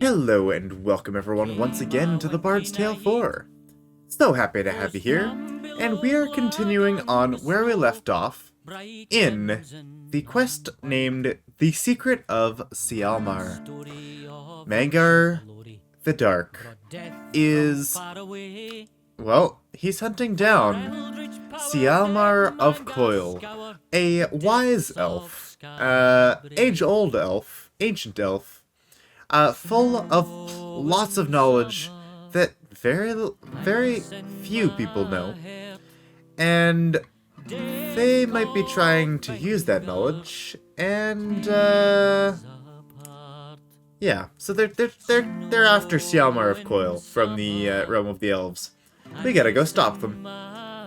Hello and welcome everyone once again to the Bard's Tale 4. So happy to have you here, and we are continuing on where we left off in the quest named The Secret of Cialhmar. Mangar the Dark is, well, he's hunting down Cialhmar of Coil, a wise elf, age-old elf, ancient elf, full of lots of knowledge that very few people know, and they might be trying to use that knowledge, and yeah, so they're after Cialhmar of Coil from the realm of the Elves. We gotta go stop them.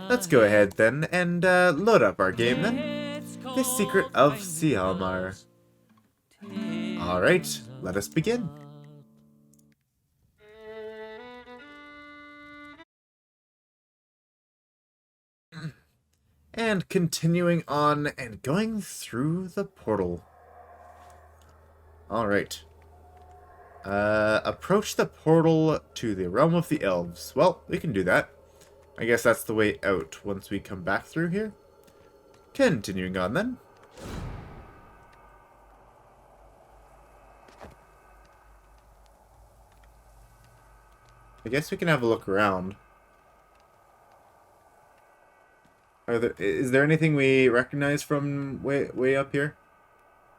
Let's go ahead then and load up our game then. The Secret of Cialhmar. Alright, let us begin. And continuing on and going through the portal. Alright. Approach the portal to the realm of the Elves. Well, we can do that. I guess that's the way out once we come back through here. Continuing on then. I guess we can have a look around. Is there anything we recognize from way up here?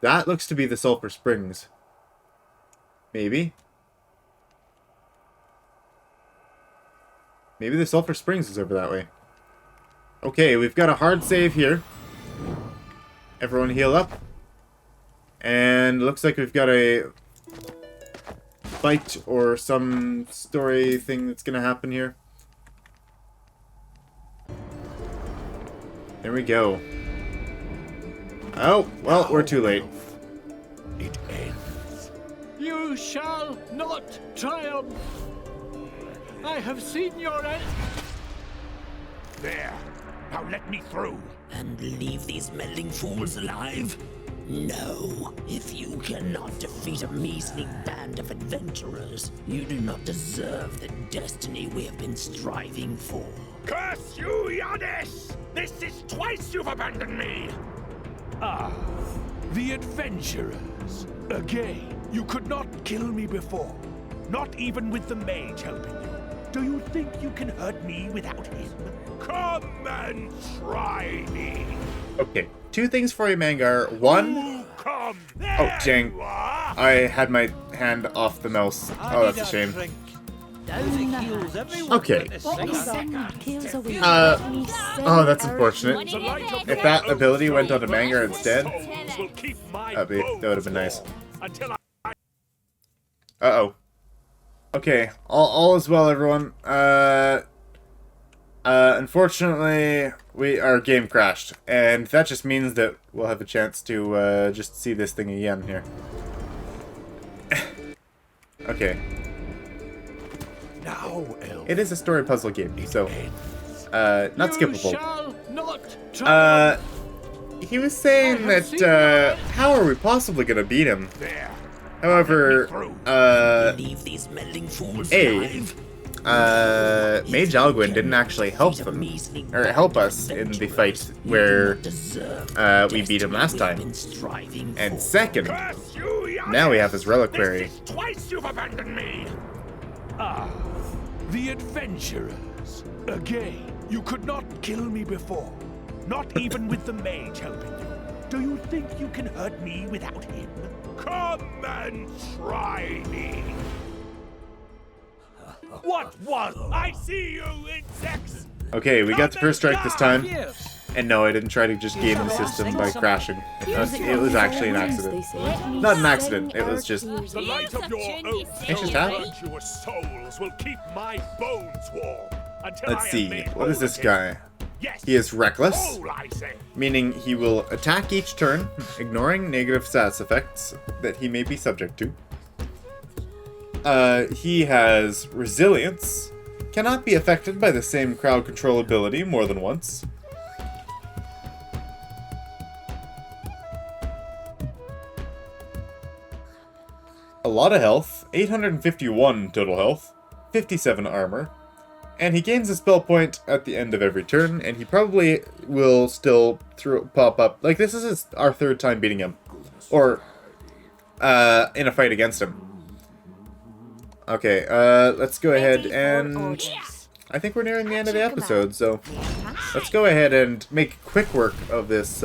That looks to be the Sulphur Springs. Maybe. Maybe the Sulphur Springs is over that way. Okay, we've got a hard save here. Everyone heal up. And looks like we've got a fight or some story thing that's gonna happen here. There we go. Oh, well, we're too late. It ends. You shall not triumph. I have seen your end. There. Now let me through. And leave these meddling fools alive? No. If you cannot defeat a measly band of adventurers, you do not deserve the destiny we have been striving for. Curse you, Yadis! This is twice you've abandoned me! Ah, the adventurers. Again, you could not kill me before. Not even with the mage helping you. Do you think you can hurt me without him? Come and try me! Okay, two things for you, Mangar. One... Come! Oh, dang. I had my hand off the mouse. Oh, that's a shame. Okay. Oh, that's unfortunate. If that ability went on to Mangar instead, that would have been nice. Uh-oh. Okay, all is well, everyone. Unfortunately, our game crashed, and that just means that we'll have a chance to just see this thing again here. Okay. Now, it is a story puzzle game, so not skippable. He was saying that how are we possibly gonna beat him? However, Leave these meddling fools Mage Alguin didn't actually help them, or help us in the fight where we beat him last time. And second, now we have his reliquary. Twice you've abandoned me! Ah, the adventurers. Again, you could not kill me before. Not even with the mage helping you. Do you think you can hurt me without him? Come and try me! What was? I see you, insects! Okay, we got the first strike this time. And no, I didn't try to just game the system by crashing. It was actually an accident. Not an accident, it was just... The light of your own virtuous souls will keep my bones warm until Let's see, what is this guy? He is reckless, meaning he will attack each turn, ignoring negative stats effects that he may be subject to. He has resilience, cannot be affected by the same crowd control ability more than once. a lot of health, 851 total health, 57 armor, and he gains a spell point at the end of every turn, and he probably will still pop up. Like, this is our third time beating him. Or, in a fight against him. Okay, let's go ahead and... I think we're nearing the end of the episode, so let's go ahead and make quick work of this,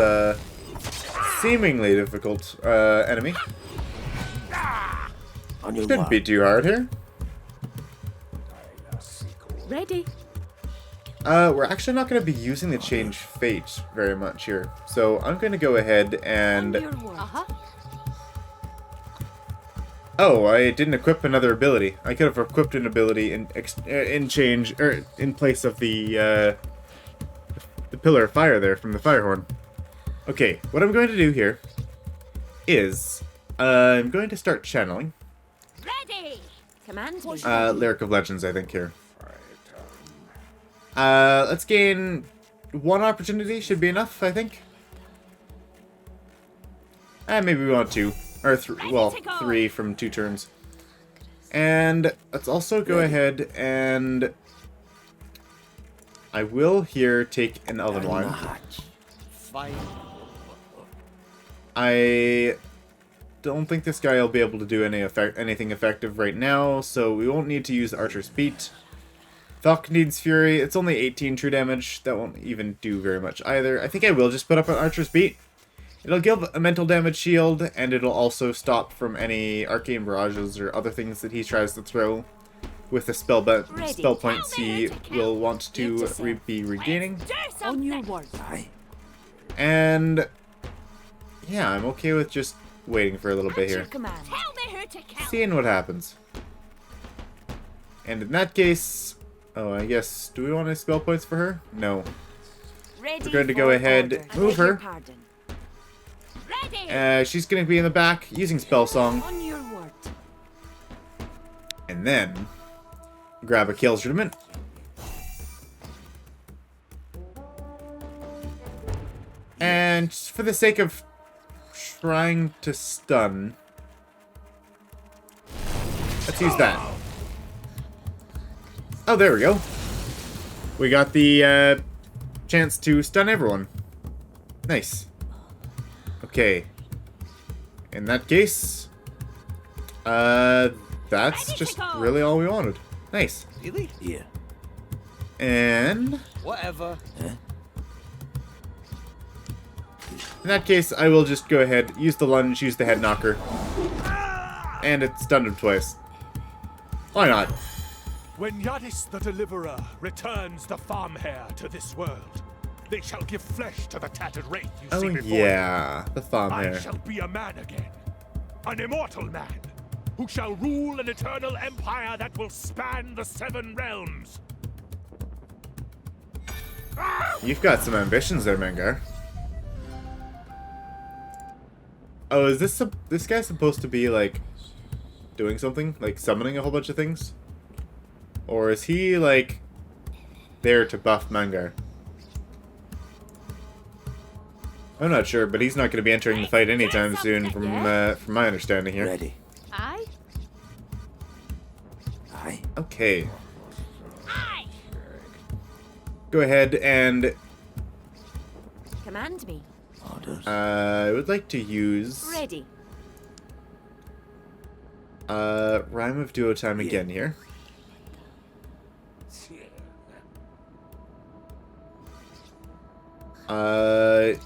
seemingly difficult, enemy. Shouldn't be too hard here. Ready. We're actually not going to be using the change fate very much here. So I'm going to go ahead and... Oh, I didn't equip another ability. I could have equipped an ability in change, or in place of the pillar of fire there from the fire horn. Okay, what I'm going to do here is I'm going to start channeling. Ready. Command me. Lyric of Legends, I think, here. Let's gain one opportunity. Should be enough, I think. Maybe we want two. Or, three from 2 turns. And let's also go ahead and... I will here take an Elven Wine. I don't think this guy will be able to do anything effective right now, so we won't need to use Archer's Beat. Thok needs Fury. It's only 18 true damage. That won't even do very much either. I think I will just put up an Archer's Beat. It'll give a mental damage shield, and it'll also stop from any arcane barrages or other things that he tries to throw with the spell points he will want to be regaining. On your word. And yeah, I'm okay with just waiting for a little bit here. Seeing what happens. And in that case, oh, I guess, do we want any spell points for her? No. We're going to go ahead, move her. She's going to be in the back using Spell Song. And then grab a Kill Instrument. And just for the sake of trying to stun, let's use that. Oh, there we go. We got the chance to stun everyone. Nice. Okay. In that case, that's just really all we wanted. Nice. Really? Yeah. And Whatever. in that case, I will just go ahead, use the lunge, use the head knocker, and it stunned him twice. Why not? When Yadis the Deliverer returns the farm hare to this world, they shall give flesh to the tattered wraith you see Oh before yeah, the farm you. I hare. shall be a man again, an immortal man, who shall rule an eternal empire that will span the 7 realms. You've got some ambitions there, Mangar. Oh, is this guy supposed to be like doing something, like summoning a whole bunch of things, or is he like there to buff Mangar? I'm not sure, but he's not going to be entering the fight anytime soon, from my understanding here. Ready. Aye. Aye. Okay. Aye. Go ahead and Command me. Orders. I would like to use Ready. Rhyme of Duo Time again here.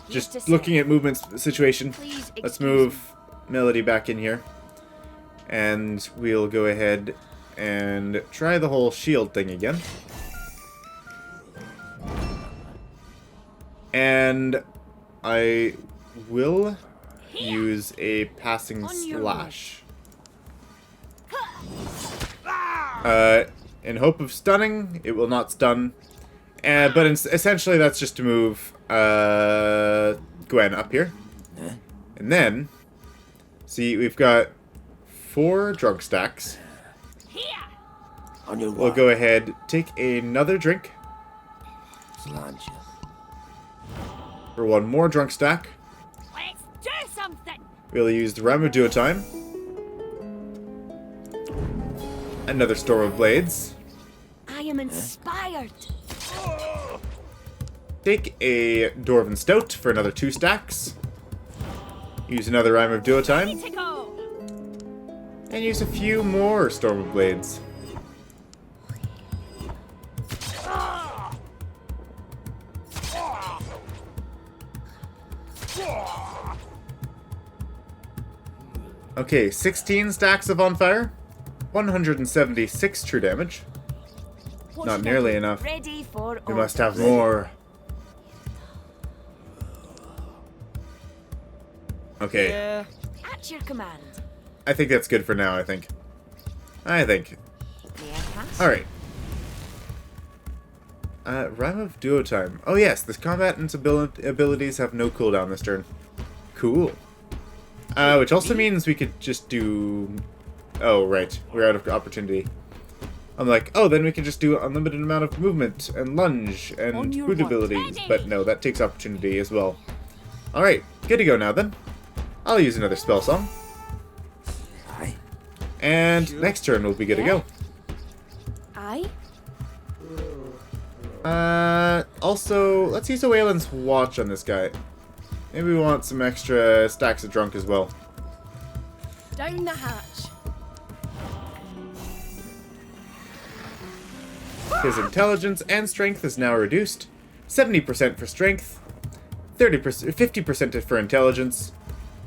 Just looking at movement situation. Please Let's excuse move Melody back in here. And we'll go ahead and try the whole shield thing again. And I will use a passing slash. In hope of stunning, it will not stun. But essentially that's just to move Gwen up here. And then, see, we've got 4 drug stacks. On your We'll go ahead, take another drink Slancha. for 1 more drunk stack. Let's do something. We'll use the Rhyme of Duo Time. Another Storm of Blades. I am inspired. Take a Dwarven Stout for another 2 stacks. Use another Rime of Duotime. To go. And use a few more Storm of Blades. Okay, 16 stacks of On Fire. 176 true damage. Not nearly enough. Ready for We must have more. Okay. Yeah. At your command. I think that's good for now, I think. May I pass? Alright. Rime of Duotime. Oh yes, this combatant's abilities have no cooldown this turn. Cool. Which also means we could just do... Oh, right. We're out of opportunity. I'm like, oh, then we can just do unlimited amount of movement and lunge and food abilities. But no, that takes opportunity as well. Alright, good to go now then. I'll use another spell song. Aye. And next turn we'll be good to go. Aye. Also, let's use a Wayland's Watch on this guy. Maybe we want some extra stacks of drunk as well. Down the hatch. His intelligence and strength is now reduced. 70% for strength, 50% for intelligence.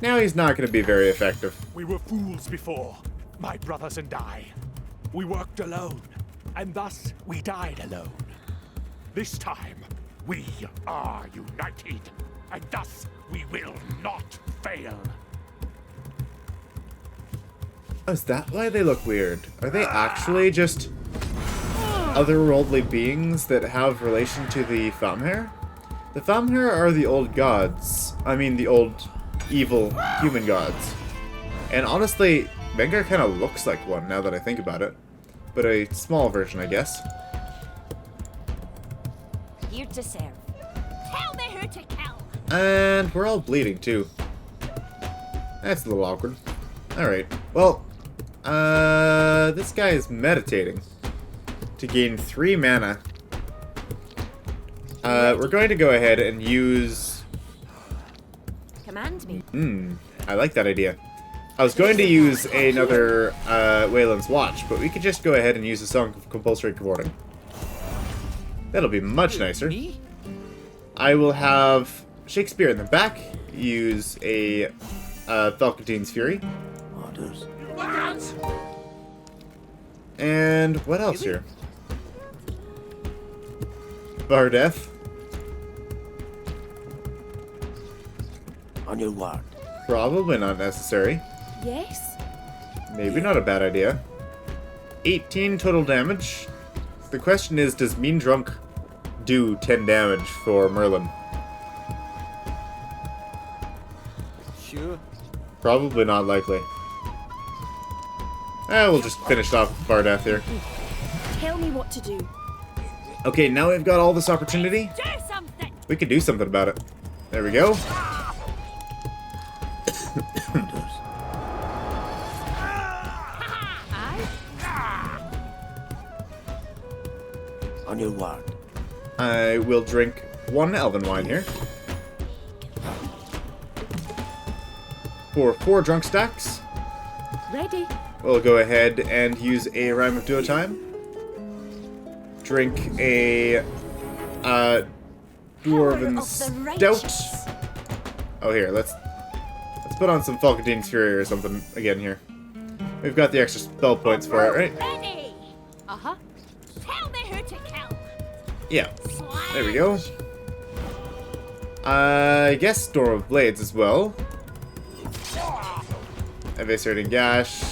Now he's not going to be very effective. We were fools before, my brothers and I. We worked alone, and thus we died alone. This time, we are united, and thus we will not fail. Is that why they look weird? Are they actually just otherworldly beings that have relation to the Cialhmar? The Cialhmar are the old gods. I mean, the old evil human gods. And honestly, Mangar kind of looks like one now that I think about it. But a small version, I guess. Here to serve. Tell me who to kill. And we're all bleeding, too. That's a little awkward. Alright, well, this guy is meditating to gain 3 mana. We're going to go ahead and use... Command me. I like that idea. I was going to use another Wayland's Watch, but we could just go ahead and use a Song of Compulsory Cavorting. That'll be much nicer. I will have Shakespeare in the back, use a Falcontine's Fury. Orders. And what else here? Bardeth. On your ward. Probably not necessary. Yes. Maybe not a bad idea. 18 total damage. The question is, does Mean Drunk do 10 damage for Merlin? Sure. Probably not likely. We'll just finish off with Bardeth here. Tell me what to do. Okay, now we've got all this opportunity. Do something. We can do something about it. There we go. Orders. Aye. On your ward. I will drink 1 Elven Wine here. For 4 drunk stacks, Ready. we'll go ahead and use a Rime of Duotime. Drink a Dwarven Stout. Oh, here, let's put on some Falcontine's Fury or something again here. We've got the extra spell points for it, right? Ready. Uh-huh. Tell me who to kill. Yeah. There we go. I guess Storm of Blades as well. Eviscerating Gash.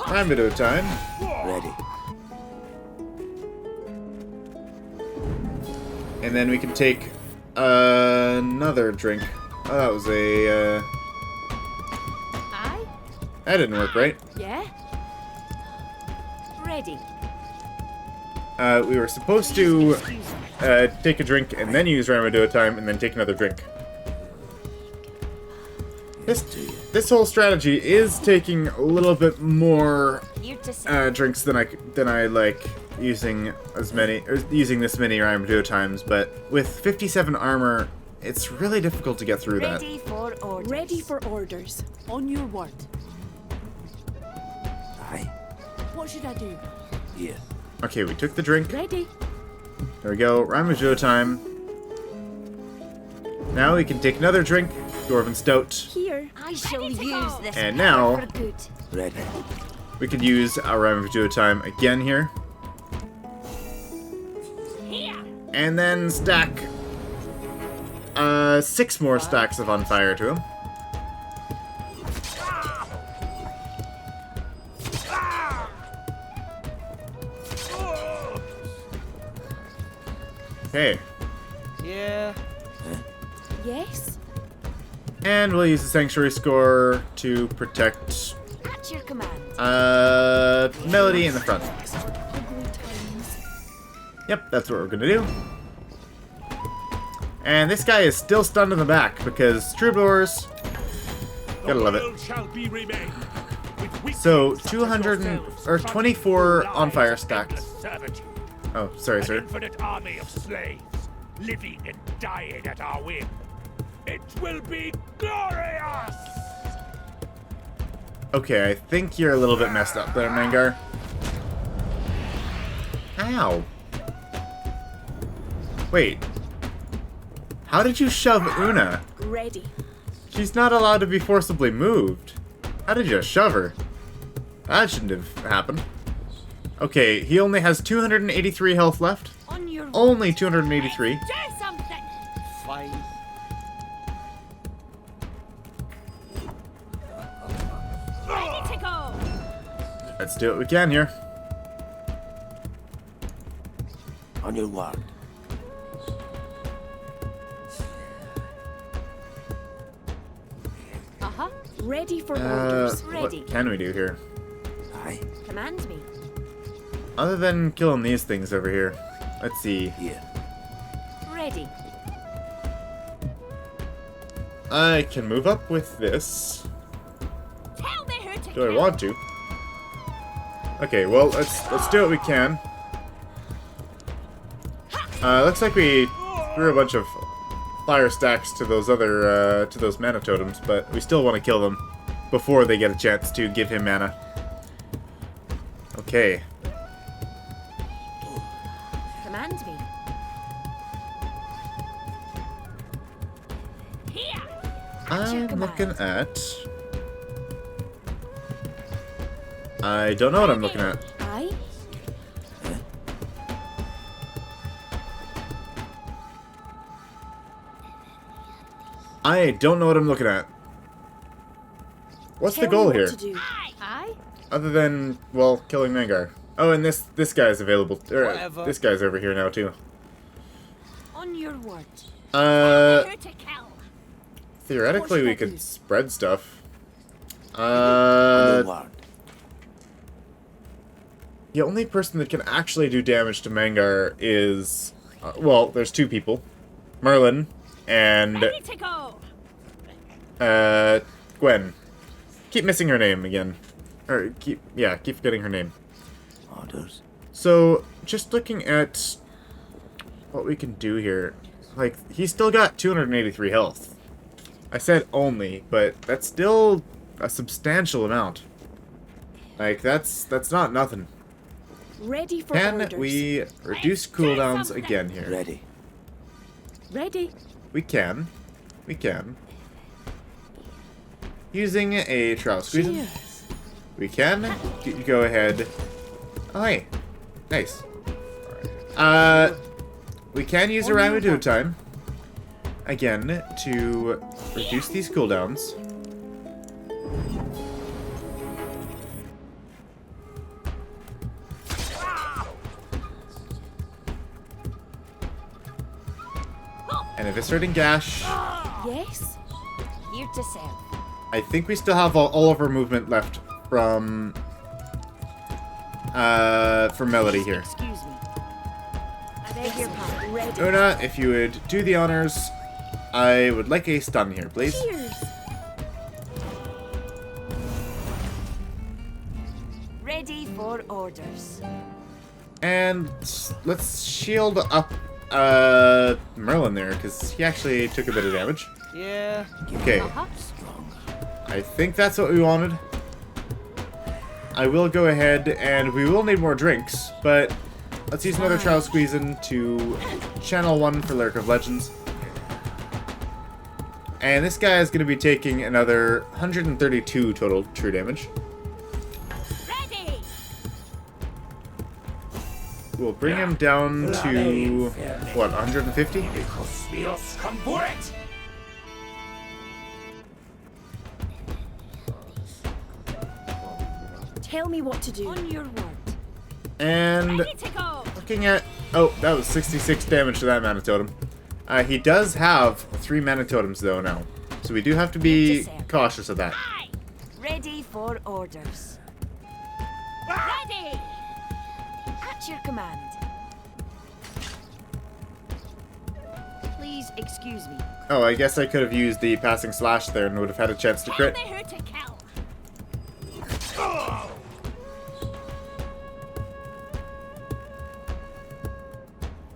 Rime of Duotime. Ready. And then we can take another drink. Oh, that was a... Aye. that didn't work right. Yeah. Ready. We were supposed to take a drink and then use Rime of Duotime and then take another drink. Yes, to you. this whole strategy is taking a little bit more Here to serve. drinks than I like using using this many Ramaduo times, but with 57 armor, it's really difficult to get through that. Ready for orders. Ready for orders. On your word. Aye. What should I do? Here. Okay, we took the drink. Ready. There we go. Ramaduo time. Now we can take another drink. Dwarven Stout. Here. I shall use this And power now- for good. Ready. We could use our Ramaduo time again here. Here. And then stack 6 more stacks of on fire to him. Okay. Yeah. Yes. And we'll use the Sanctuary Score to protect At your command. Melody in the front. Ugly times. Yep, that's what we're gonna do. And this guy is still stunned in the back because Troubadours, gotta love it. world shall be remade. With weak So such as 200 yourselves, or 24 lives on fire of stacks. endless servitude. Oh, sorry, An sir. infinite army of slaves, living and dying at our whim. It will be glorious! Okay, I think you're a little bit messed up there, Mangar. Ow. Wait. How did you shove Una? Ready. She's not allowed to be forcibly moved. How did you shove her? That shouldn't have happened. Okay, he only has 283 health left. On your Only 283. Do something. Fine. Ready to go. Let's do what we can here. On your word. Uh-huh. Ready for orders. Ready. What can we do here? Aye. Command me. Other than killing these things over here. Let's see. Here. Ready. I can move up with this. Tell me who to Do I kill. want to? Okay, well, let's do what we can. Looks like we threw a bunch of fire stacks to those other, to those mana totems, but we still want to kill them before they get a chance to give him mana. Okay. Command me. Here. At your I'm command. looking at... I don't know what I'm looking at. Aye. I don't know what I'm looking at. What's the Tell goal me here? what to do. Aye. Other than, well, killing Mangar. Oh, and this guy's available. Whatever. This guy's over here now, too. On your word. Uh, Who to kill. theoretically, What should we I could do? spread stuff. On your word. The only person that can actually do damage to Mangar is... well, there's two people. Merlin and Ready to go. Gwen. Keep missing her name again. Or, keep forgetting her name. Orders. So, just looking at what we can do here. Like, he's still got 283 health. I said only, but that's still a substantial amount. Like, that's not nothing. Ready for Can orders. we reduce cooldowns again here? Ready. Ready. We can. We can. Using a trial squeeze. Cheers. We can go ahead. Oh, hey. Nice. We can use a Ramaduo time. Again, to reduce these cooldowns. And eviscerating gash. Yes. Here to serve. I think we still have all of our movement left from Melody here. Excuse me. I beg your pardon. Ready. Una, if you would do the honors, I would like a stun here, please. Cheers. Ready for orders. And let's shield up Merlin there, because he actually took a bit of damage. Yeah. Okay. I think that's what we wanted. I will go ahead, and we will need more drinks, but let's use another Trial Squeeze in to channel 1 for Lyric of Legends. And this guy is going to be taking another 132 total true damage. Ready. We'll bring him down to, what, 150? Come for it! Tell me what to do. On your word. And Ready to go. looking at... Oh, that was 66 damage to that mana totem. He does have 3 mana totems, though, now. So we do have to be cautious of that. Aye. Ready for orders. Ready. At your command. Please excuse me. Oh, I guess I could have used the passing slash there and would have had a chance to Tell crit. me who to kill.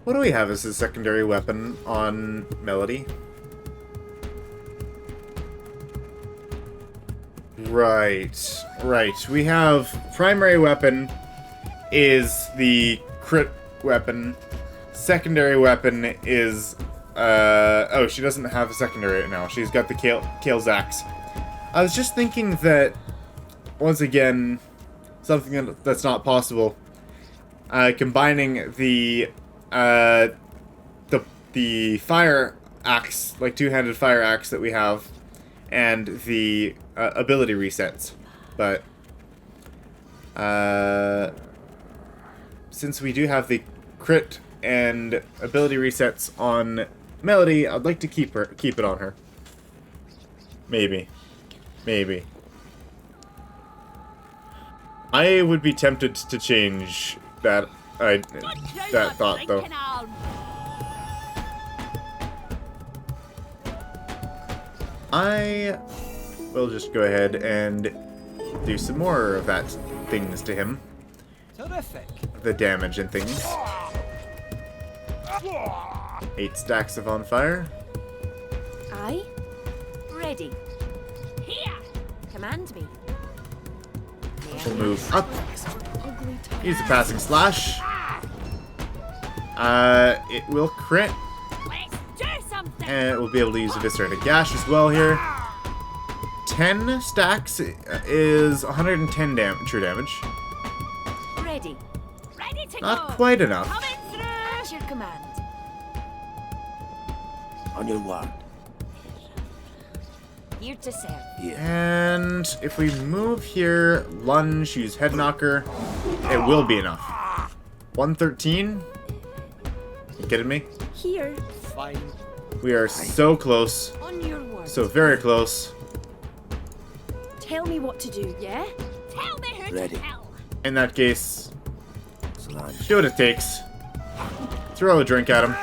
What do we have as a secondary weapon on Melody? Right, right. We have primary weapon is the crit weapon. Secondary weapon is oh, she doesn't have a secondary right now. She's got the Kale's axe. I was just thinking that once again, something that's not possible. Combining the fire axe, like two-handed fire axe that we have, and the ability resets. But since we do have the crit and ability resets on Melody, I'd like to keep it on her. Maybe. I would be tempted to change that thought though. I will just go ahead and do some more of that things to him. Terrific. The damage and things. 8 stacks of on fire. Aye. Ready. Here. Command me. We'll move up. Ugly time. Use the passing slash. It will crit. Let's do something. And we'll be able to use Eviscerated Gash as well here. 10 stacks is 110 true damage. Ready. Ready to Not go. quite enough. Coming through. At your command. On your word. Here to serve. Here. And if we move here, lunge, use head knocker, it will be enough. 113? You kidding me? Here. Fine. We are so close. On your word. So very close. Tell me what to do, yeah? Tell me who Ready. to kill. In that case, Solange. do what it takes. Throw a drink at him.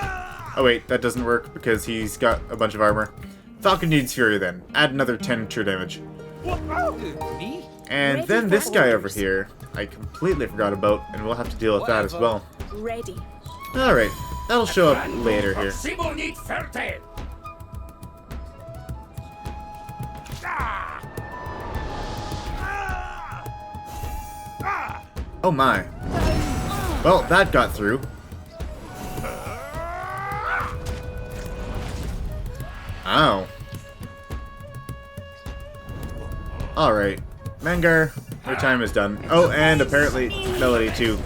Oh wait, that doesn't work because he's got a bunch of armor. Falcon needs Fury then. Add another 10 true damage. Me? And Ready then for this guy over orders. here, I completely forgot about, and we'll have to deal with that as well. Ready. Alright, that'll show up later here. Oh my. Well, that got through. Ow. Alright. Mangar, your time is done. Oh, and apparently Melody too.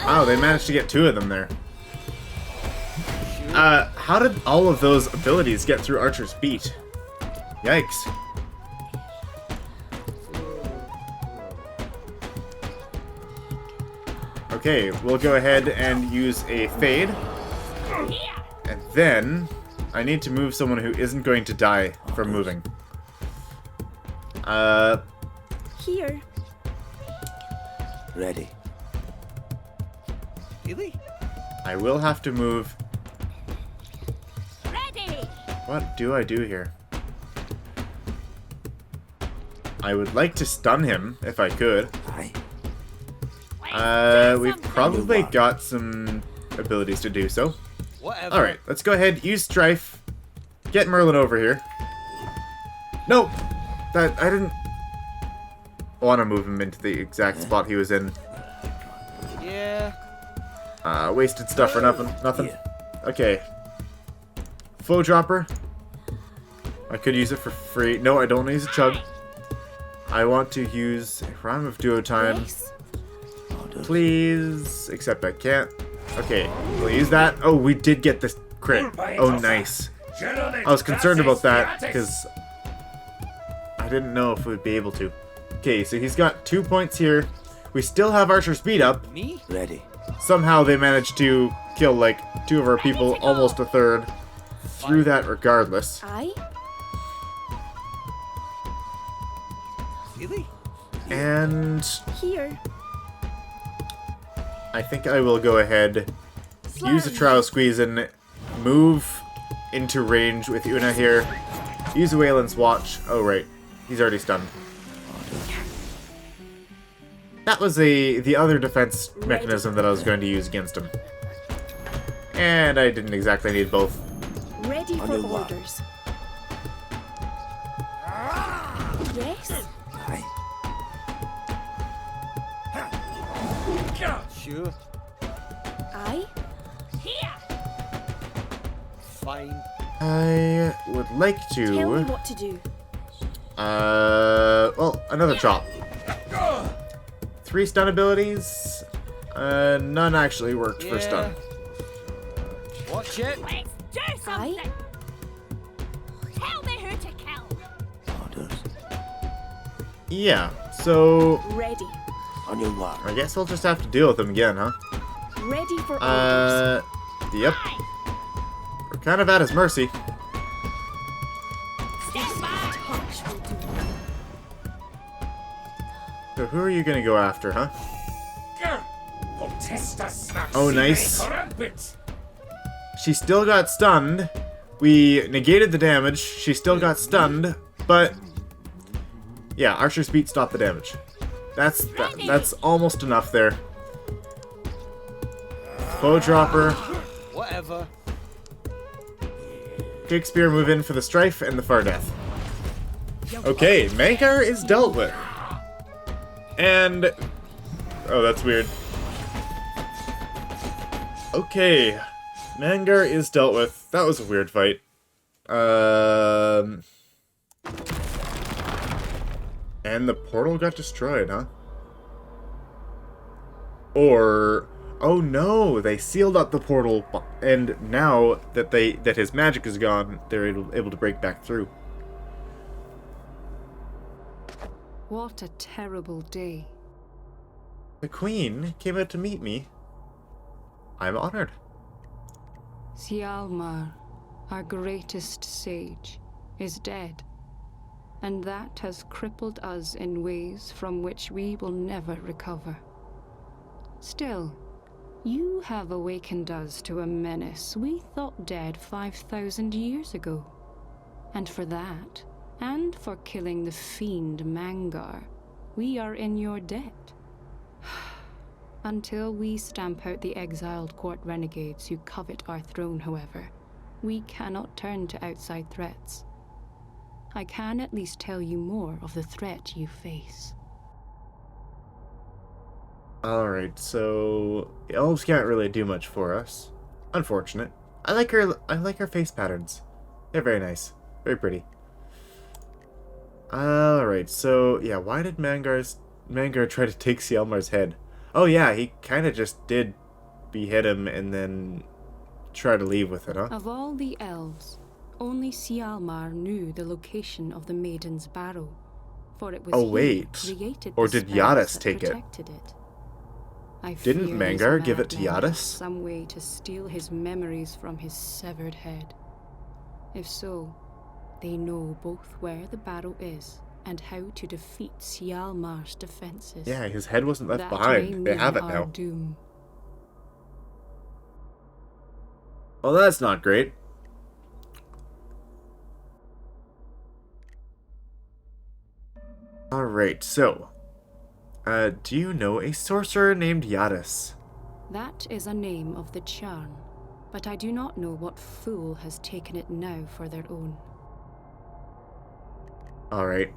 Wow, they managed to get 2 of them there. How did all of those abilities get through Archer's beat? Yikes. Okay, we'll go ahead and use a fade. And then I need to move someone who isn't going to die from moving. Here. Ready. Really? I will have to move. Ready. What do I do here? I would like to stun him if I could. Aye. We've probably got some abilities to do so. Whatever. Alright, let's go ahead, use Strife. Get Merlin over here. No! I didn't want to move him into the exact spot he was in. Yeah. Wasted stuff for nothing. Okay. Flow Dropper. I could use it for free. No, I don't want to use a Chug. I want to use Rhyme of Duo Time. Yes. Please. Except I can't. Okay, we'll use that. Oh, we did get this crit. Oh, nice. I was concerned about that because I didn't know if we'd be able to. Okay, so he's got 2 points here. We still have Archer speed up. Me? Ready. Somehow they managed to kill like 2 of our people, almost a third, through that regardless. I? Really? And Here. I think I will go ahead, use a Trial Squeeze and move into range with Una here. Use a Waylon's Watch. Oh, right. He's already stunned. That was the other defense mechanism that I was going to use against him. And I didn't exactly need both. Ready for Under what? orders. Yes. Aye. Sure. I? Fine. I would like Tell me to... what to do. Well, another chop. 3 stun abilities. None actually worked for stun. Watch it. Let's do something. Tell me who to kill. Orders. Yeah, so Ready. On your mark. I guess I'll just have to deal with them again, huh? Ready for orders. Yep. We're kind of at his mercy. Stand back. Touch will do. So who are you gonna go after, huh? Oh, nice. She still got stunned. We negated the damage. She still got stunned, but yeah, Archer's Beat stopped the damage. That's almost enough there. Bow Dropper. Whatever. Shakespeare move in for the Strife and the Far Death. Okay, Mangar is dealt with. And... oh, that's weird. Okay. Mangar is dealt with. That was a weird fight. And the portal got destroyed, huh? Or... oh no, they sealed up the portal, and now that his magic is gone, they're able to break back through. What a terrible day. The Queen came out to meet me. I'm honored. Cialhmar, our greatest sage, is dead. And that has crippled us in ways from which we will never recover. Still, you have awakened us to a menace we thought dead 5,000 years ago. And for that, and for killing the fiend Mangar, we are in your debt. Until we stamp out the exiled court renegades who covet our throne, however, we cannot turn to outside threats. I can at least tell you more of the threat you face. Alright, so the elves can't really do much for us. Unfortunate. I like her face patterns. They're very nice. Very pretty. Alright, so yeah, why did Mangar try to take Cialhmar's head? Oh yeah, he kinda just did behead him and then try to leave with it, huh? Of all the elves, only Cialhmar knew the location of the Maiden's Barrow, for it was Oh he wait, who created or the did spells Yadis that take it? protected it. I Didn't fear Mangar this give it to madman has Yadis? some way to steal his memories from his severed head. If so, they know both where the barrow is and how to defeat Cialhmar's defenses. Yeah, his head wasn't left That behind. may They have it mean our now. doom. Well, that's not great. Alright, so Do you know a sorcerer named Yadis? That is a name of the charm, but I do not know what fool has taken it now for their own. Alright.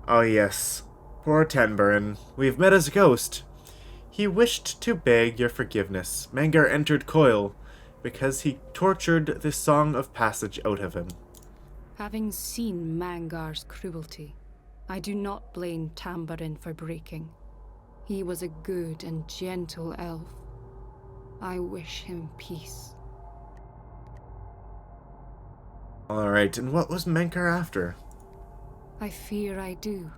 Oh yes. Poor Tenburin. We've met his ghost. He wished to beg your forgiveness. Mangar entered Coil because he tortured the Song of Passage out of him. Having seen Mangar's cruelty, I do not blame Tambarin for breaking. He was a good and gentle elf. I wish him peace. Alright, and what was Mangar after? I fear I do.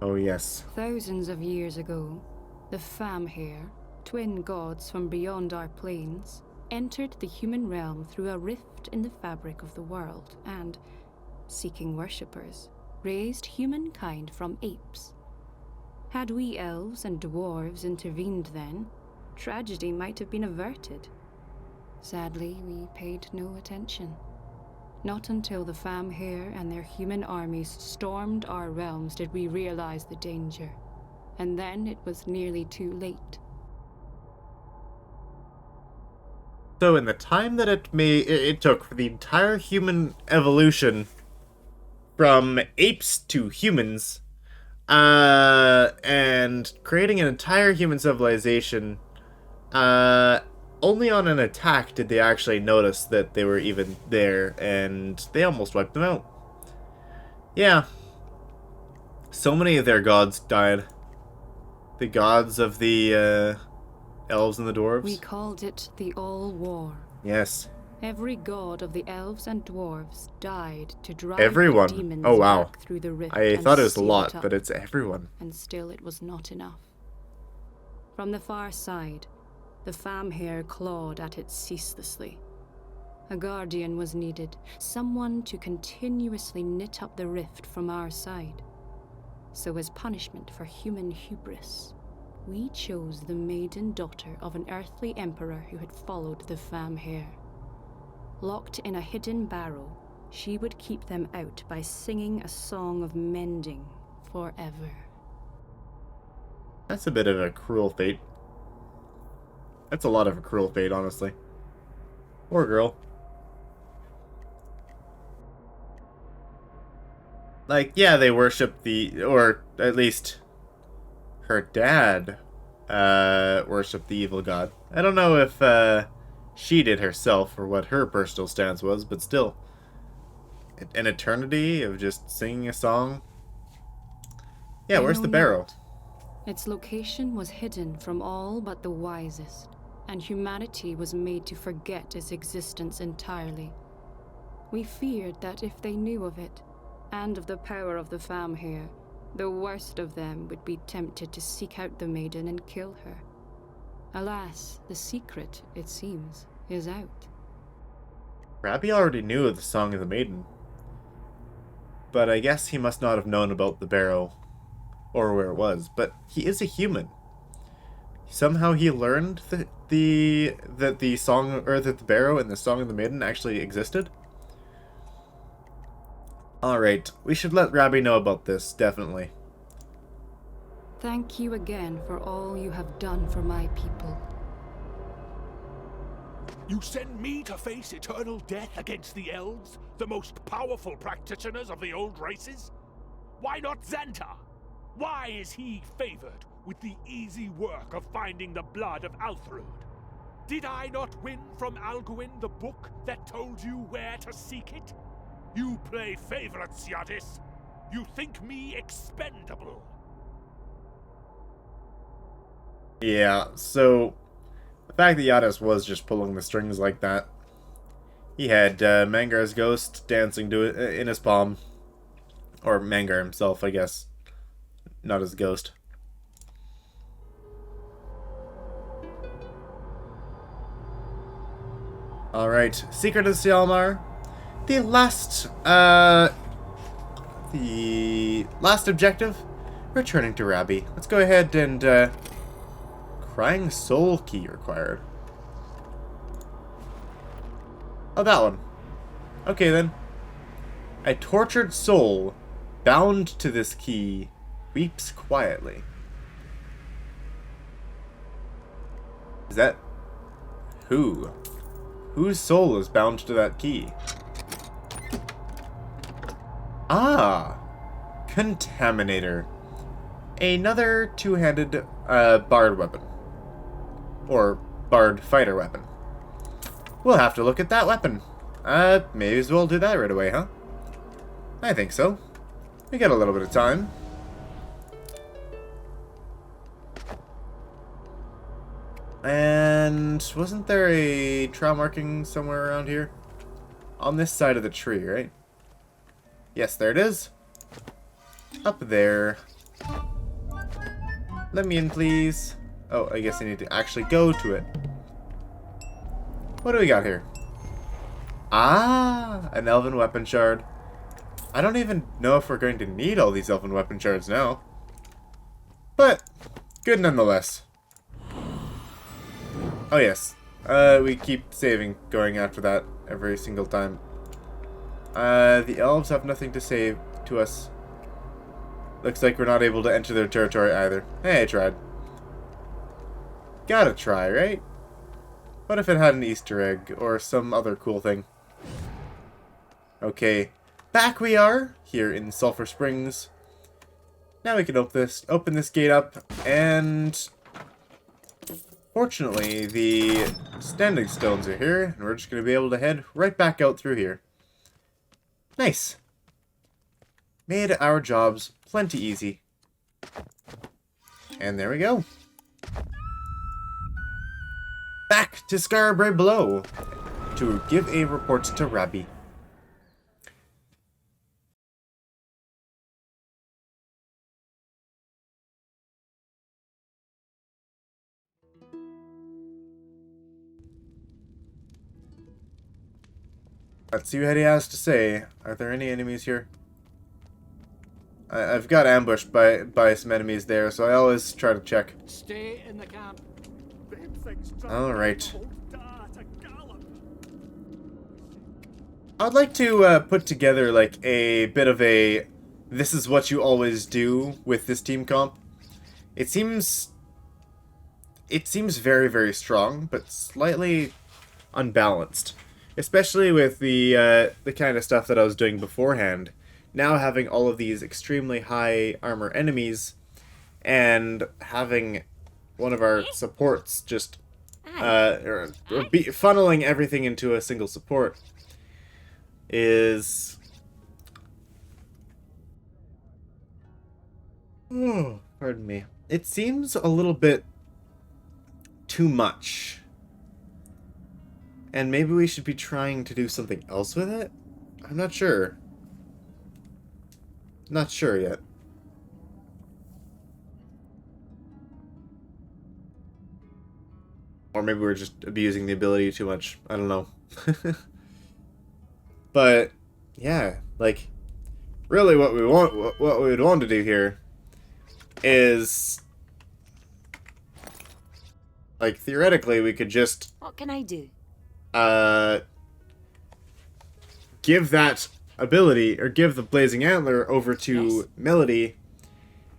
Oh yes. Thousands of years ago, the Famhair, twin gods from beyond our planes, entered the human realm through a rift in the fabric of the world and, seeking worshippers, raised humankind from apes. Had we elves and dwarves intervened then, tragedy might have been averted. Sadly, we paid no attention. Not until the Famhair and their human armies stormed our realms did we realize the danger. And then it was nearly too late. So in the time that it took for the entire human evolution from apes to humans, and creating an entire human civilization, only on an attack did they actually notice that they were even there, and they almost wiped them out. Yeah. So many of their gods died. The gods of the, elves and the dwarves. We called it the All-War. Yes. Every god of the elves and dwarves died to drive Everyone. the demons Oh, wow. back through the rift. I thought it was a seal lot, up. but it's everyone. And still it was not enough. From the far side, the Famhair clawed at it ceaselessly. A guardian was needed, someone to continuously knit up the rift from our side. So as punishment for human hubris, we chose the maiden daughter of an earthly emperor who had followed the Famhair. Locked in a hidden barrow, she would keep them out by singing a song of mending forever. That's a bit of a cruel fate. That's a lot of a cruel fate, honestly. Poor girl. Like, yeah, they worship or at least her dad worshipped the evil god. I don't know if she did herself or what her personal stance was, but still. An eternity of just singing a song. Yeah, where's the barrow? Not. Its location was hidden from all but the wisest, and humanity was made to forget its existence entirely. We feared that if they knew of it, and of the power of the Famhair, the worst of them would be tempted to seek out the maiden and kill her. Alas, the secret, it seems, is out. Rabbi already knew of the Song of the Maiden. But I guess he must not have known about the barrow, or where it was. But he is a human. Somehow he learned that the song, or that the barrow and the Song of the Maiden actually existed. Alright, we should let Rabbi know about this, definitely. Thank you again for all you have done for my people. You send me to face eternal death against the elves, the most powerful practitioners of the old races? Why not Xanta? Why is he favored with the easy work of finding the blood of Althrud? Did I not win from Alguin the book that told you where to seek it? You play favorites, Yadis. You think me expendable. Yeah, so the fact that Yadis was just pulling the strings like that. He had Mangar's ghost dancing to it in his palm. Or Mangar himself, I guess. Not his ghost. Alright, Secret of Cialhmar. The last objective, returning to Rabbi. Let's go ahead and, Crying Soul key required. Oh, that one. Okay, then. A tortured soul, bound to this key, weeps quietly. Is that... who? Whose soul is bound to that key? Ah! Contaminator. Another two-handed bard weapon. Or bard fighter weapon. We'll have to look at that weapon. May as well do that right away, huh? I think so. We got a little bit of time. And wasn't there a trail marking somewhere around here? On this side of the tree, right? Yes, there it is. Up there. Let me in, please. Oh, I guess I need to actually go to it. What do we got here? Ah, an elven weapon shard. I don't even know if we're going to need all these elven weapon shards now. But, good nonetheless. Oh yes, we keep saving going after that every single time. The elves have nothing to say to us. Looks like we're not able to enter their territory either. Hey, I tried. Gotta try, right? What if it had an Easter egg or some other cool thing? Okay, back we are here in Sulphur Springs. Now we can open this gate up, and fortunately the standing stones are here, and we're just going to be able to head right back out through here. Nice. Made our jobs plenty easy. And there we go. Back to Scarborough below to give a report to Rabbi. Let's see what he has to say. Are there any enemies here? I've got ambushed by some enemies there, so I always try to check. Stay in the camp. Alright. I'd like to put together like a bit of a this is what you always do with this team comp. It seems very, very strong, but slightly unbalanced. Especially with the kind of stuff that I was doing beforehand. Now having all of these extremely high armor enemies, and having one of our supports just funneling everything into a single support is... Oh, pardon me. It seems a little bit too much. And maybe we should be trying to do something else with it? I'm not sure. Not sure yet. Or maybe we're just abusing the ability too much. I don't know. But, yeah, like, really what we would want to do here is, like, theoretically we could just... What can I do? Give that ability, or give the Blazing Antler over to Melody,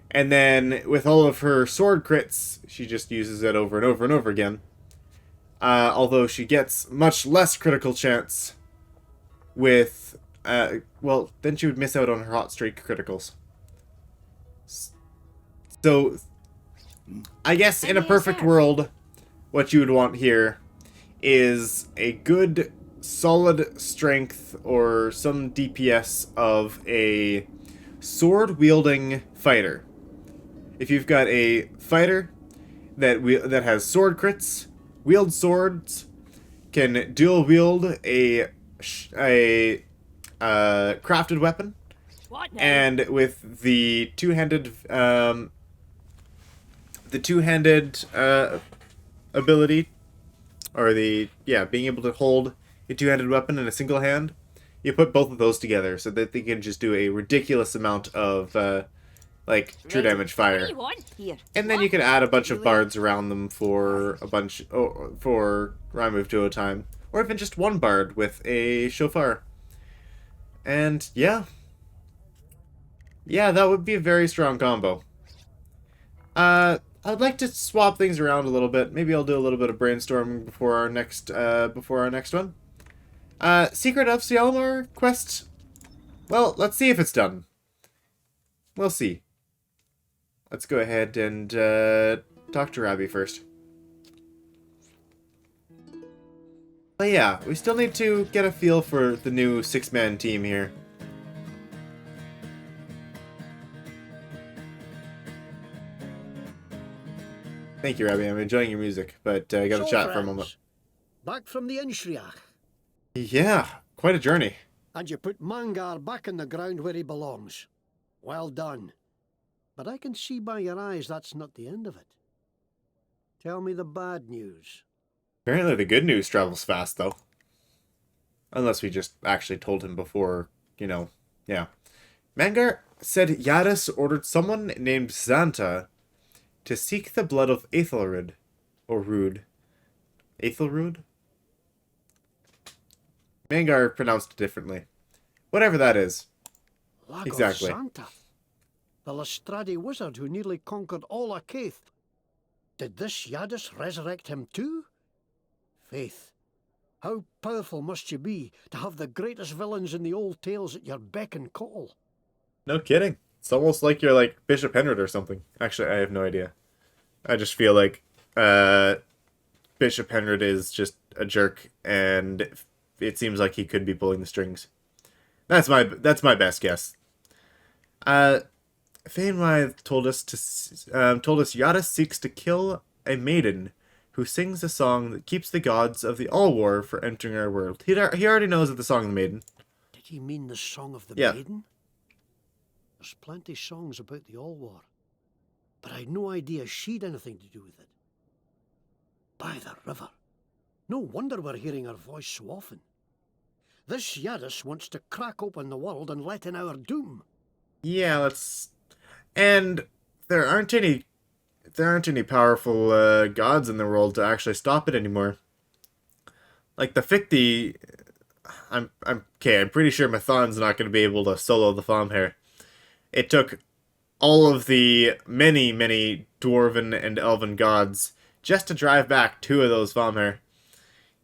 and then with all of her sword crits, she just uses it over and over and over again. Although she gets much less critical chance with, well, then she would miss out on her hot streak criticals. So, I guess in a perfect world, what you would want here is a good solid strength or some DPS of a sword-wielding fighter. If you've got a fighter that has sword crits, wields swords, can dual wield a crafted weapon, and with the two-handed ability, or being able to hold a two-handed weapon in a single hand, you put both of those together so that they can just do a ridiculous amount of like true damage fire. And then you can add a bunch of bards around them for for rhyme move duo time, or even just one bard with a shofar. And yeah, that would be a very strong combo. I'd like to swap things around a little bit. Maybe I'll do a little bit of brainstorming before our next one. Secret of Cialhmar quest. Well, let's see if it's done. We'll see. Let's go ahead and talk to Rabbi first. But yeah, we still need to get a feel for the new 6-man team here. Thank you, Rabbi. I'm enjoying your music, but I gotta chat for a moment. Back from the Inshriach. Yeah, quite a journey. And you put Mangar back in the ground where he belongs. Well done. But I can see by your eyes that's not the end of it. Tell me the bad news. Apparently the good news travels fast, though. Unless we just actually told him before, you know, yeah. Mangar said Yadis ordered someone named Xanta to seek the blood of Aethelred. Or Rude. Aethelred? Mangar pronounced it differently. Whatever that is. Lago Exactly. Santa. The Lestrade wizard who nearly conquered all Acaith. Did this Yadis resurrect him too? Faith, how powerful must you be to have the greatest villains in the old tales at your beck and call? No kidding. It's almost like you're like Bishop Henry or something. Actually, I have no idea. I just feel like Bishop Henry is just a jerk, and it seems like he could be pulling the strings. That's my best guess. Fainwithe told us Yadis seeks to kill a maiden who sings a song that keeps the gods of the All War from entering our world. He already knows of the Song of the Maiden. Did he mean the Song of the Yeah. Maiden? There's plenty songs about the All War, but I had no idea she'd anything to do with it. By the river. No wonder we're hearing her voice so often. This Yadis wants to crack open the world and let in our doom. Yeah, let's... And there aren't any powerful gods in the world to actually stop it anymore. Like the Ficti, I'm pretty sure Mathon's not going to be able to solo the Famhair. It took all of the many dwarven and elven gods just to drive back 2 of those Famhair.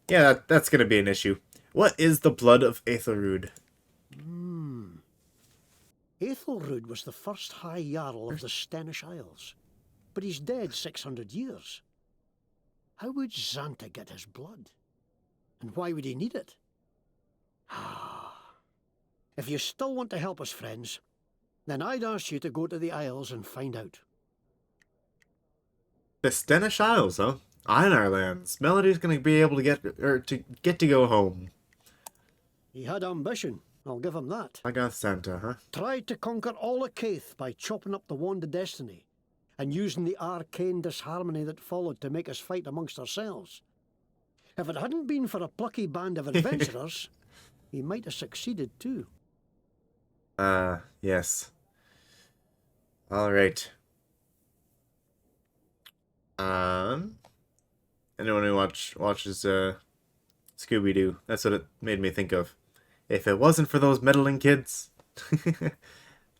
Yeah, that's going to be an issue. What is the blood of Aethelred? Aethelred was the first High Jarl of the Stenish Isles, but he's dead 600 years. How would Xanta get his blood? And why would he need it? If you still want to help us, friends, then I'd ask you to go to the Isles and find out. The Stenish Isles, huh? Einar lands. Melody's going to be able to get to go home. He had ambition, I'll give him that. I got Santa, huh? Tried to conquer all Acaith by chopping up the Wand of Destiny and using the arcane disharmony that followed to make us fight amongst ourselves. If it hadn't been for a plucky band of adventurers, he might have succeeded too. Yes. Alright. Anyone who watches Scooby-Doo, that's what it made me think of. If it wasn't for those meddling kids.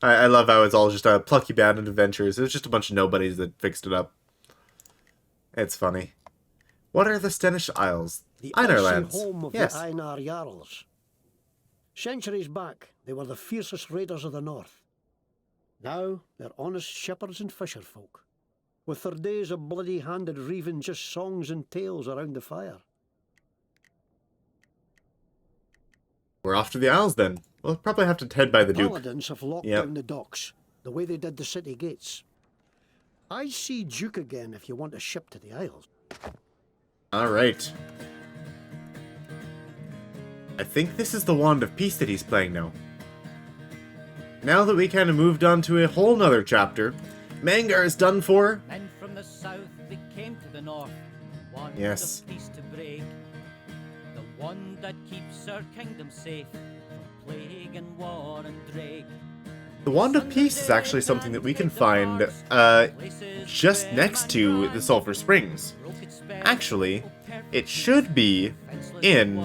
I love how it's all just a plucky band of adventurers. It was just a bunch of nobodies that fixed it up. It's funny. What are the Stenish Isles? The Einar icy lands. home of Yes. the Einar Jarls. Centuries back, they were the fiercest raiders of the north. Now, they're honest shepherds and fisherfolk, with their days of bloody-handed reaving just songs and tales around the fire. We're off to the Isles then. We'll probably have to head by the Duke. Paladins have locked Yep. down the docks, the way they did the city gates. I see Duke again if you want a ship to the Isles. Alright. I think this is the Wand of Peace that he's playing now. Now that we kind of moved on to a whole nother chapter, Mangar is done for. Men from the south, they came to the north. Wand Yes. of peace to break. The one that keeps our kingdom safe from plague and war and drake. The Wand of Peace is actually something that we can find just next to the Sulphur Springs. Actually, it should be in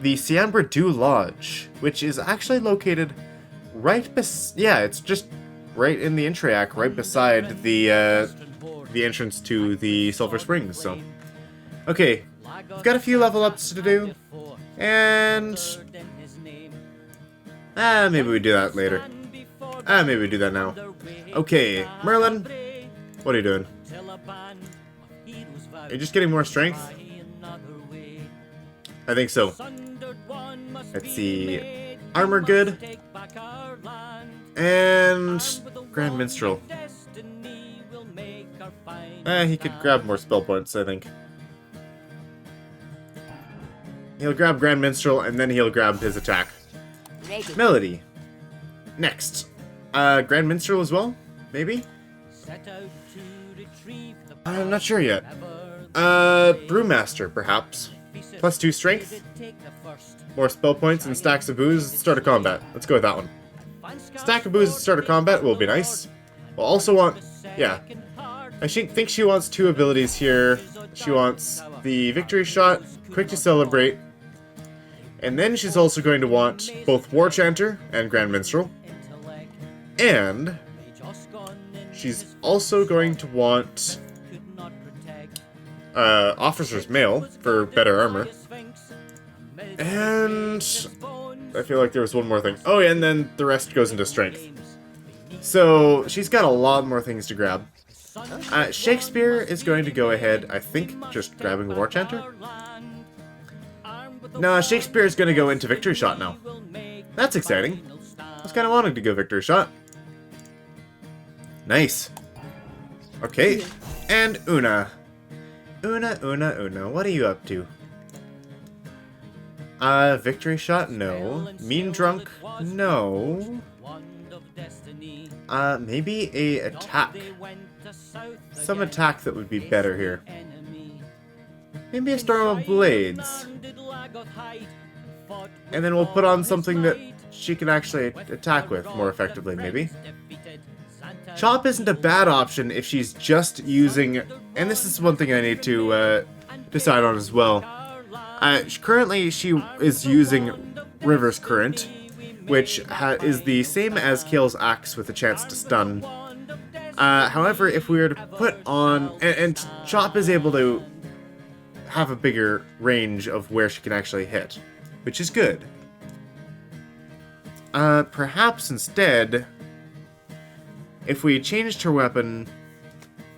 the Cialhmar Lodge, which is actually located it's just right in the Intriac, right beside the entrance to the Sulphur Springs. So, okay, we've got a few level ups to do, and maybe we do that later. Maybe we do that now. Okay, Merlin, what are you doing? Are you just getting more strength? I think so. Let's see. Armor good. And Grand Minstrel. He could grab more spell points, I think. He'll grab Grand Minstrel, and then he'll grab his attack. Melody. Next. Grand Minstrel as well? Maybe? I'm not sure yet. Brewmaster, perhaps. +2 strength. More spell points and stacks of booze at the start of combat. Let's go with that one. Stack of booze at the start of combat will be nice. We'll also want... yeah. I think she wants 2 abilities here. She wants the Victory Shot, Quick to Celebrate, and then she's also going to want both War Chanter and Grand Minstrel. And she's also going to want Officer's Mail for better armor. And I feel like there was one more thing. Oh, yeah, and then the rest goes into strength. So she's got a lot more things to grab. Shakespeare is going to go ahead, I think, just grabbing War Chanter. No, Shakespeare is going to go into Victory Shot now. That's exciting. I was kind of wanting to go Victory Shot. Nice. Okay, and Una. Una, what are you up to? Victory Shot, no. Mean Drunk, no. Maybe a attack. Some attack that would be better here. Maybe a Storm of Blades. And then we'll put on something that she can actually attack with more effectively, maybe. Chop isn't a bad option if she's just using... and this is one thing I need to decide on as well. Currently, she is using River's Current, which is the same as Kael's Axe with a chance to stun. However, if we were to put on... and Chop is able to have a bigger range of where she can actually hit, which is good. Perhaps instead, if we changed her weapon,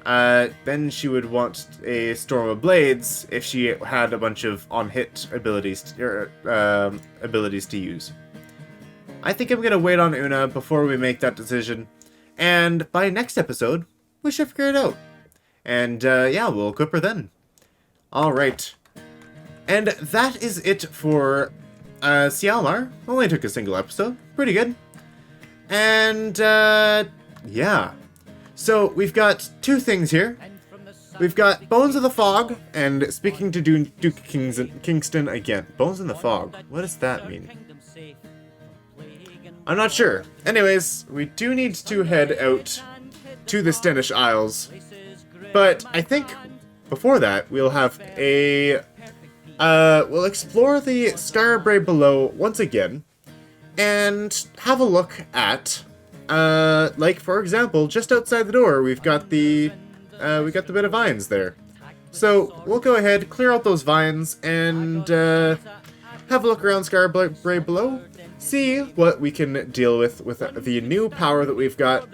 then she would want a Storm of Blades if she had a bunch of on-hit abilities to use. I think I'm gonna wait on Una before we make that decision, and by next episode, we should figure it out. And yeah, we'll equip her then. Alright. And that is it for Cialhmar. Only took a single episode. Pretty good. And yeah. So we've got 2 things here. We've got Bones of the Fog, and speaking to Duke Kingston again. Bones in the Fog. What does that mean? I'm not sure. Anyways, we do need to head out to the Stenish Isles. But I think before that, we'll have a... we'll explore the Skarbray below once again, and have a look at... like, for example, just outside the door, we've got the bit of vines there. So, we'll go ahead, clear out those vines, and, have a look around Skarbray below, see what we can deal with the new power that we've got,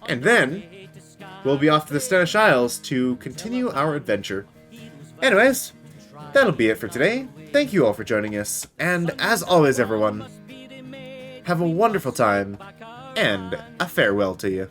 and then, we'll be off to the Stenish Isles to continue our adventure. Anyways, that'll be it for today. Thank you all for joining us, and as always, everyone, have a wonderful time, and a farewell to you.